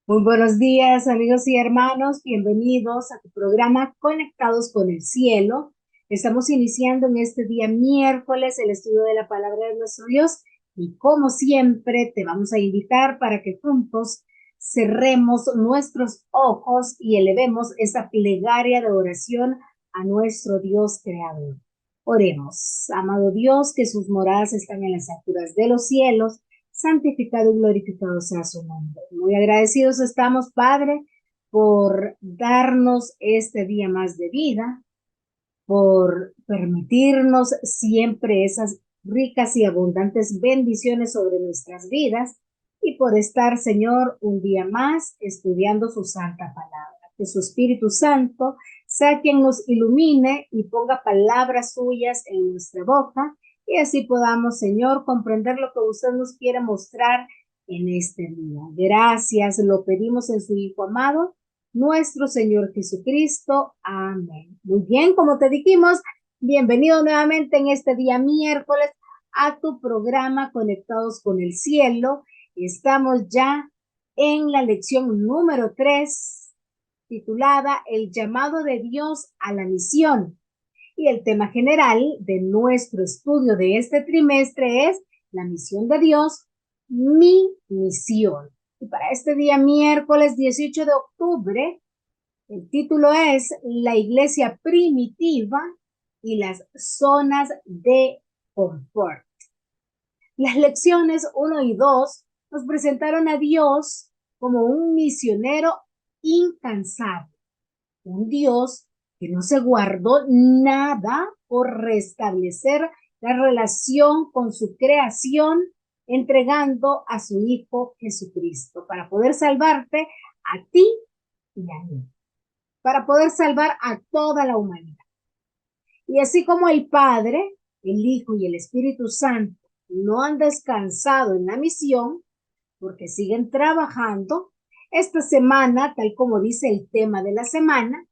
Muy buenos días, amigos y hermanos. Bienvenidos a tu programa Conectados con el Cielo. Estamos iniciando en este día miércoles el estudio de la palabra de nuestro Dios y como siempre te vamos a invitar para que juntos cerremos nuestros ojos y elevemos esta plegaria de oración a nuestro Dios creador. Oremos, amado Dios, que sus moradas están en las alturas de los cielos. Santificado y glorificado sea su nombre. Muy agradecidos estamos, Padre, por darnos este día más de vida, por permitirnos siempre esas ricas y abundantes bendiciones sobre nuestras vidas y por estar, Señor, un día más estudiando su santa palabra. Que su Espíritu Santo sea quien nos ilumine y ponga palabras suyas en nuestra boca y así podamos, Señor, comprender lo que usted nos quiere mostrar en este día. Gracias, lo pedimos en su Hijo amado, nuestro Señor Jesucristo. Amén. Muy bien, como te dijimos, bienvenido nuevamente en este día miércoles a tu programa Conectados con el Cielo. Estamos ya en la lección número 3, titulada El llamado de Dios a la misión. Y el tema general de nuestro estudio de este trimestre es la misión de Dios, mi misión. Y para este día miércoles 18 de octubre, el título es La iglesia primitiva y las zonas de confort. Las lecciones 1 y 2 nos presentaron a Dios como un misionero incansable, un Dios que no se guardó nada por restablecer la relación con su creación, entregando a su Hijo Jesucristo para poder salvarte a ti y a mí, para poder salvar a toda la humanidad. Y así como el Padre, el Hijo y el Espíritu Santo no han descansado en la misión, porque siguen trabajando, esta semana, tal como dice el tema de la semana,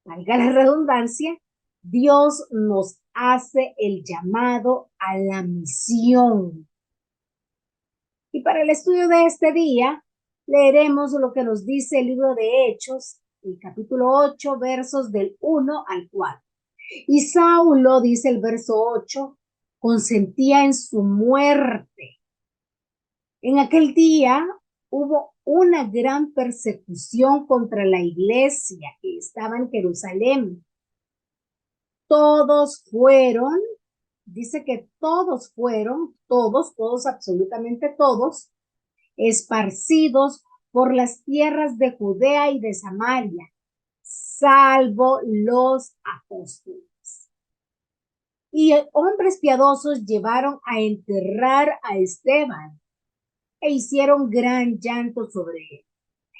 valga la redundancia, Dios nos hace el llamado a la misión. Y para el estudio de este día, leeremos lo que nos dice el libro de Hechos, el capítulo 8, versos del 1 al 4. Y Saulo, dice el verso 8, consentía en su muerte. En aquel día hubo una gran persecución contra la iglesia que estaba en Jerusalén. Todos fueron, dice que todos fueron, todos, absolutamente todos, esparcidos por las tierras de Judea y de Samaria, salvo los apóstoles. Y hombres piadosos llevaron a enterrar a Esteban e hicieron gran llanto sobre él.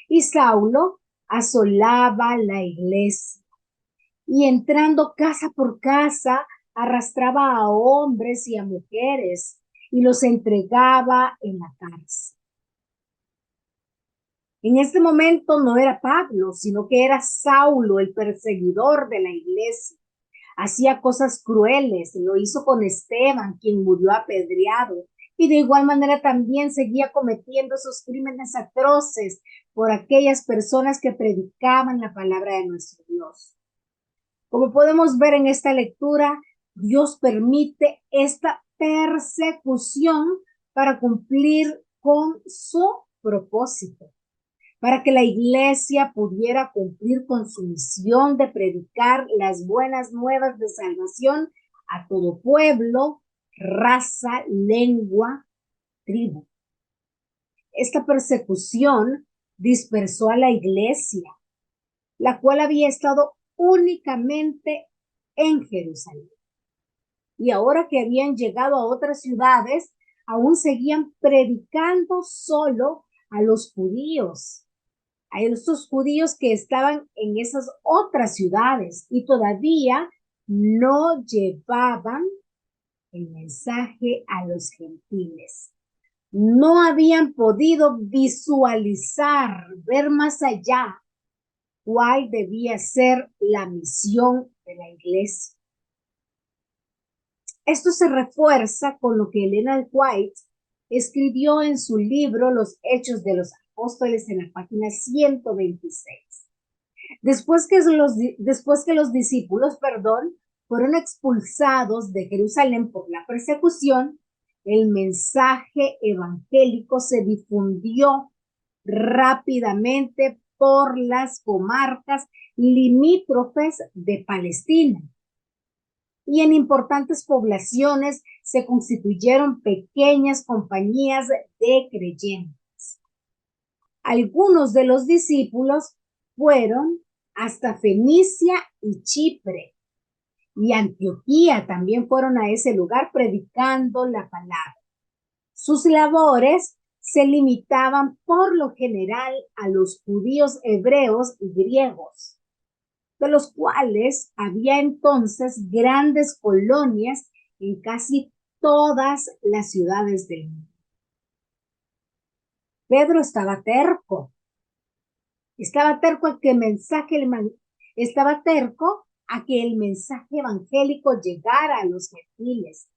Y Saulo asolaba la iglesia y entrando casa por casa arrastraba a hombres y a mujeres y los entregaba en la cárcel. En este momento no era Pablo, sino que era Saulo, el perseguidor de la iglesia. Hacía cosas crueles, lo hizo con Esteban, quien murió apedreado, y de igual manera también seguía cometiendo esos crímenes atroces por aquellas personas que predicaban la palabra de nuestro Dios. Como podemos ver en esta lectura, Dios permite esta persecución para cumplir con su propósito, para que la iglesia pudiera cumplir con su misión de predicar las buenas nuevas de salvación a todo pueblo, raza, lengua, tribu. Esta persecución dispersó a la iglesia, la cual había estado únicamente en Jerusalén. Y ahora que habían llegado a otras ciudades, aún seguían predicando solo a los judíos, a esos judíos que estaban en esas otras ciudades y todavía no llevaban el mensaje a los gentiles. No habían podido visualizar, ver más allá cuál debía ser la misión de la iglesia. Esto se refuerza con lo que Elena White escribió en su libro Los Hechos de los Apóstoles en la página 126. Después que los discípulos, fueron expulsados de Jerusalén por la persecución, el mensaje evangélico se difundió rápidamente por las comarcas limítrofes de Palestina. Y en importantes poblaciones se constituyeron pequeñas compañías de creyentes. Algunos de los discípulos fueron hasta Fenicia y Chipre, y Antioquía también fueron a ese lugar predicando la palabra. Sus labores se limitaban por lo general a los judíos hebreos y griegos, de los cuales había entonces grandes colonias en casi todas las ciudades del mundo. Pedro estaba terco a que el mensaje evangélico llegara a los gentiles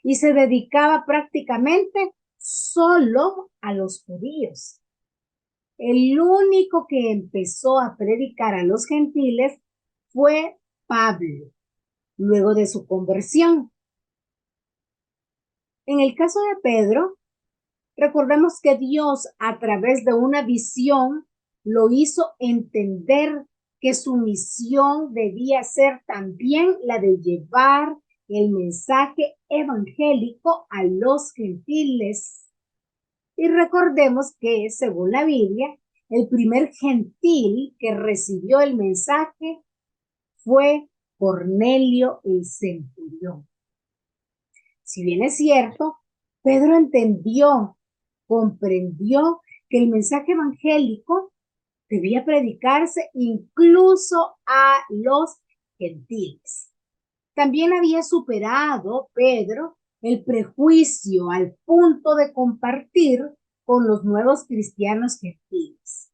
y se dedicaba prácticamente solo a los judíos. El único que empezó a predicar a los gentiles fue Pablo, luego de su conversión. En el caso de Pedro, recordemos que Dios, a través de una visión, lo hizo entender que su misión debía ser también la de llevar el mensaje evangélico a los gentiles. Y recordemos que, según la Biblia, el primer gentil que recibió el mensaje fue Cornelio el centurión. Si bien es cierto, Pedro comprendió que el mensaje evangélico debía predicarse incluso a los gentiles. También había superado Pedro el prejuicio al punto de compartir con los nuevos cristianos gentiles.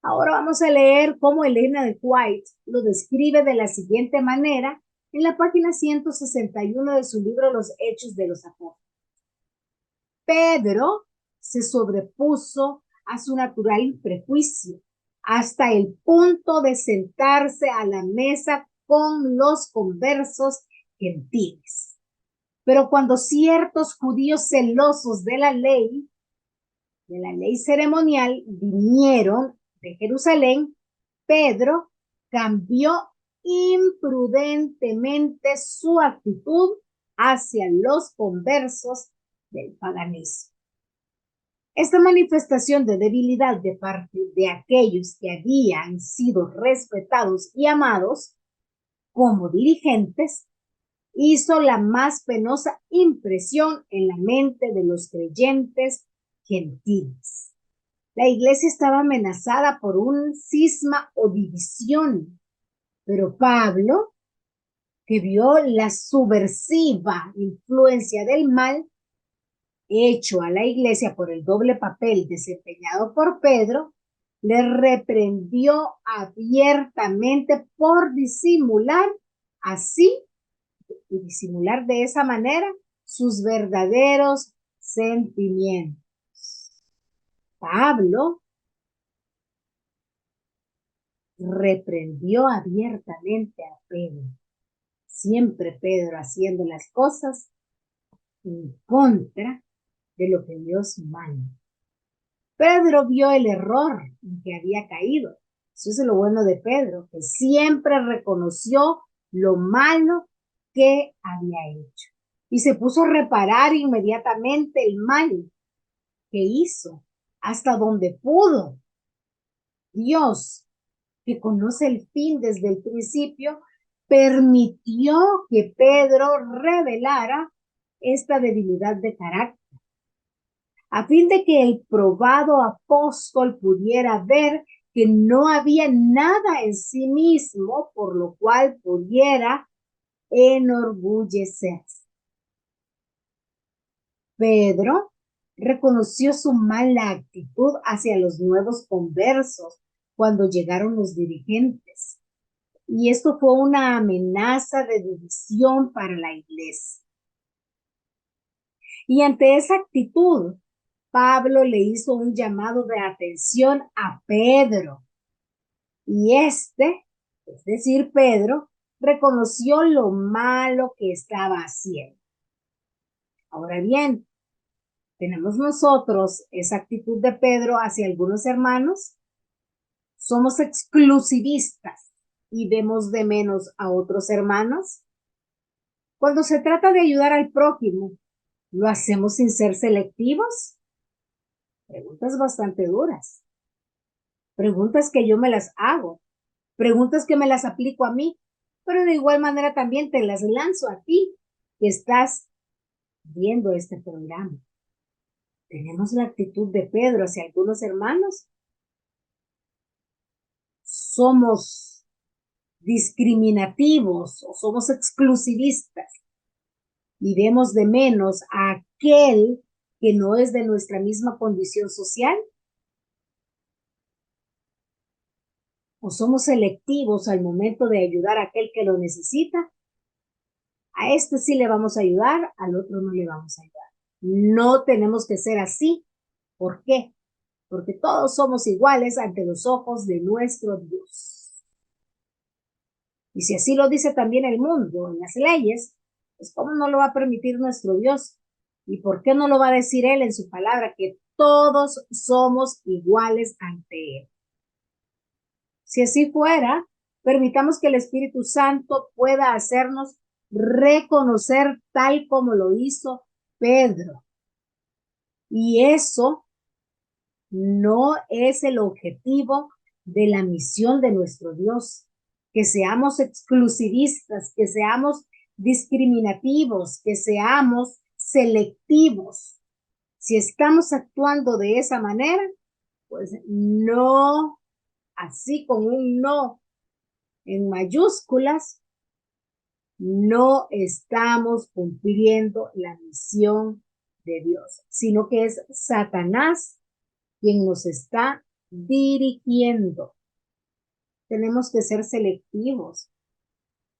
Ahora vamos a leer cómo Elena de White lo describe de la siguiente manera en la página 161 de su libro Los Hechos de los Apóstoles. Pedro se sobrepuso a su natural prejuicio hasta el punto de sentarse a la mesa con los conversos gentiles. Pero cuando ciertos judíos celosos de la ley ceremonial, vinieron de Jerusalén, Pedro cambió imprudentemente su actitud hacia los conversos del paganismo. Esta manifestación de debilidad de parte de aquellos que habían sido respetados y amados como dirigentes hizo la más penosa impresión en la mente de los creyentes gentiles. La iglesia estaba amenazada por un cisma o división, pero Pablo, que vio la subversiva influencia del mal hecho a la iglesia por el doble papel desempeñado por Pedro, le reprendió abiertamente por disimular de esa manera sus verdaderos sentimientos. Pablo reprendió abiertamente a Pedro, siempre Pedro haciendo las cosas en contra de lo que Dios manda. Pedro vio el error en que había caído. Eso es lo bueno de Pedro, que siempre reconoció lo malo que había hecho y se puso a reparar inmediatamente el mal que hizo hasta donde pudo. Dios, que conoce el fin desde el principio, permitió que Pedro revelara esta debilidad de carácter, a fin de que el probado apóstol pudiera ver que no había nada en sí mismo por lo cual pudiera enorgullecerse. Pedro reconoció su mala actitud hacia los nuevos conversos cuando llegaron los dirigentes, y esto fue una amenaza de división para la iglesia. Y ante esa actitud, Pablo le hizo un llamado de atención a Pedro. Y es decir, Pedro, reconoció lo malo que estaba haciendo. Ahora bien, ¿tenemos nosotros esa actitud de Pedro hacia algunos hermanos? ¿Somos exclusivistas y vemos de menos a otros hermanos? Cuando se trata de ayudar al prójimo, ¿lo hacemos sin ser selectivos? Preguntas bastante duras. Preguntas que yo me las hago. Preguntas que me las aplico a mí, pero de igual manera también te las lanzo a ti que estás viendo este programa. ¿Tenemos la actitud de Pedro hacia algunos hermanos? ¿Somos discriminativos o somos exclusivistas y vemos de menos a aquel que no es de nuestra misma condición social? ¿O somos selectivos al momento de ayudar a aquel que lo necesita? A este sí le vamos a ayudar, al otro no le vamos a ayudar. No tenemos que ser así. ¿Por qué? Porque todos somos iguales ante los ojos de nuestro Dios. Y si así lo dice también el mundo en las leyes, pues ¿cómo no lo va a permitir nuestro Dios? ¿Y por qué no lo va a decir Él en su palabra? Que todos somos iguales ante Él. Si así fuera, permitamos que el Espíritu Santo pueda hacernos reconocer tal como lo hizo Pedro. Y eso no es el objetivo de la misión de nuestro Dios. Que seamos exclusivistas, que seamos discriminativos, que seamos selectivos. Si estamos actuando de esa manera, pues no, así con un no en mayúsculas, no estamos cumpliendo la misión de Dios, sino que es Satanás quien nos está dirigiendo. Tenemos que ser selectivos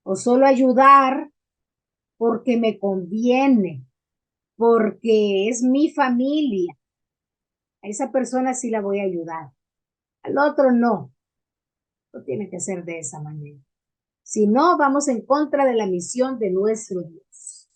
o solo ayudar porque me conviene, porque es mi familia. A esa persona sí la voy a ayudar, al otro no. No tiene que ser de esa manera. Si no, vamos en contra de la misión de nuestro Dios.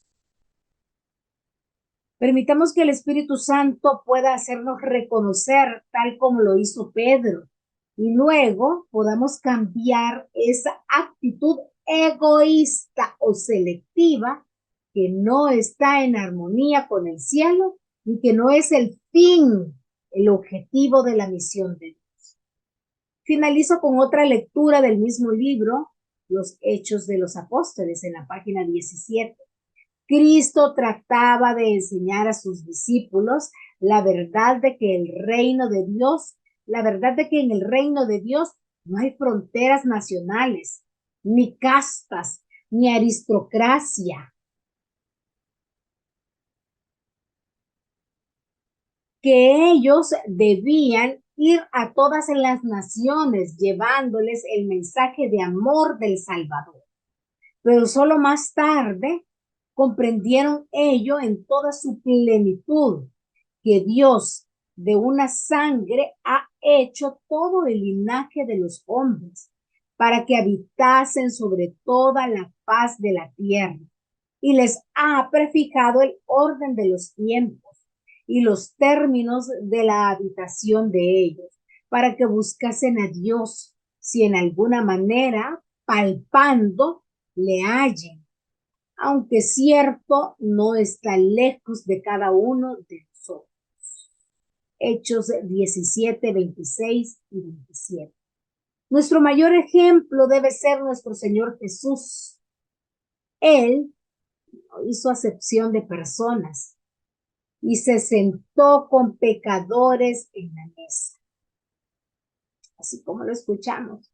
Permitamos que el Espíritu Santo pueda hacernos reconocer tal como lo hizo Pedro y luego podamos cambiar esa actitud egoísta o selectiva que no está en armonía con el cielo y que no es el fin, el objetivo de la misión de Dios. Finalizo con otra lectura del mismo libro, Los Hechos de los Apóstoles, en la página 17. Cristo trataba de enseñar a sus discípulos la verdad de que el reino de Dios, la verdad de que en el reino de Dios no hay fronteras nacionales, ni castas, ni aristocracia. Que ellos debían ir a todas las naciones llevándoles el mensaje de amor del Salvador. Pero solo más tarde comprendieron ello en toda su plenitud, que Dios de una sangre ha hecho todo el linaje de los hombres para que habitasen sobre toda la faz de la tierra y les ha prefijado el orden de los tiempos y los términos de la habitación de ellos para que buscasen a Dios si en alguna manera palpando le hallen, aunque cierto no está lejos de cada uno de nosotros. Hechos 17, 26 y 27. Nuestro mayor ejemplo debe ser nuestro Señor Jesús. Él no hizo acepción de personas y se sentó con pecadores en la mesa. Así como lo escuchamos.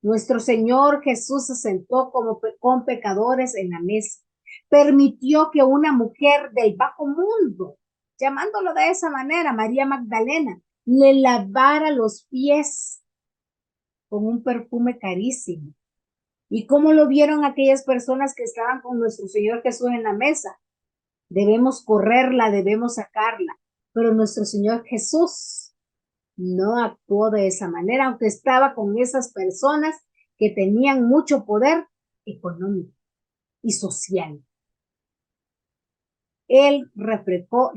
Nuestro Señor Jesús se sentó con pecadores en la mesa. Permitió que una mujer del bajo mundo, llamándolo de esa manera, María Magdalena, le lavara los pies con un perfume carísimo. ¿Y cómo lo vieron aquellas personas que estaban con nuestro Señor Jesús en la mesa? Debemos correrla, debemos sacarla. Pero nuestro Señor Jesús no actuó de esa manera, aunque estaba con esas personas que tenían mucho poder económico y social. Él reflejó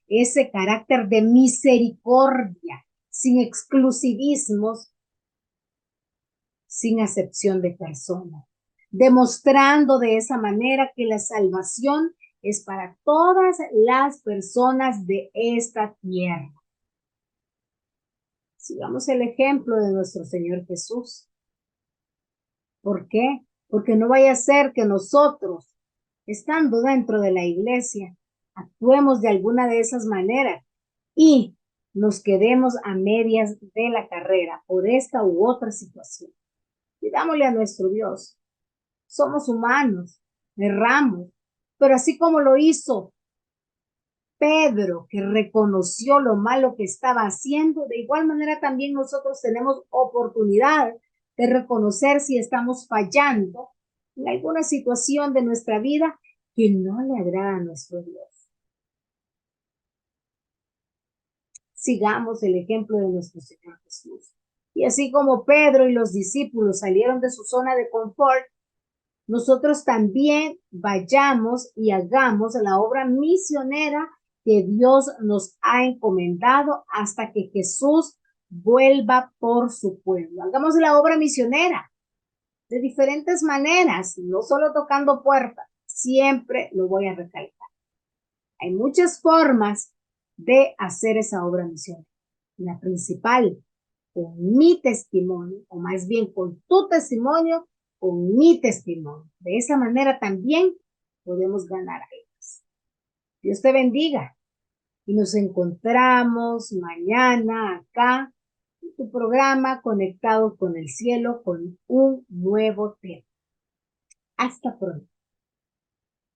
ese carácter de misericordia, sin exclusivismos, sin acepción de personas, demostrando de esa manera que la salvación es para todas las personas de esta tierra. Sigamos el ejemplo de nuestro Señor Jesús. ¿Por qué? Porque no vaya a ser que nosotros, estando dentro de la iglesia, actuemos de alguna de esas maneras y nos quedemos a medias de la carrera por esta u otra situación. Pidámosle a nuestro Dios. Somos humanos, erramos, pero así como lo hizo Pedro, que reconoció lo malo que estaba haciendo, de igual manera también nosotros tenemos oportunidad de reconocer si estamos fallando en alguna situación de nuestra vida que no le agrada a nuestro Dios. Sigamos el ejemplo de nuestro Señor Jesús. Y así como Pedro y los discípulos salieron de su zona de confort, nosotros también vayamos y hagamos la obra misionera que Dios nos ha encomendado hasta que Jesús vuelva por su pueblo. Hagamos la obra misionera de diferentes maneras, no solo tocando puertas, siempre lo voy a recalcar. Hay muchas formas de hacer esa obra misionera. La principal, con mi testimonio, o más bien con tu testimonio, con mi testimonio. De esa manera también podemos ganar almas. Dios te bendiga y nos encontramos mañana acá en tu programa Conectados con el Cielo con un nuevo tema. Hasta pronto.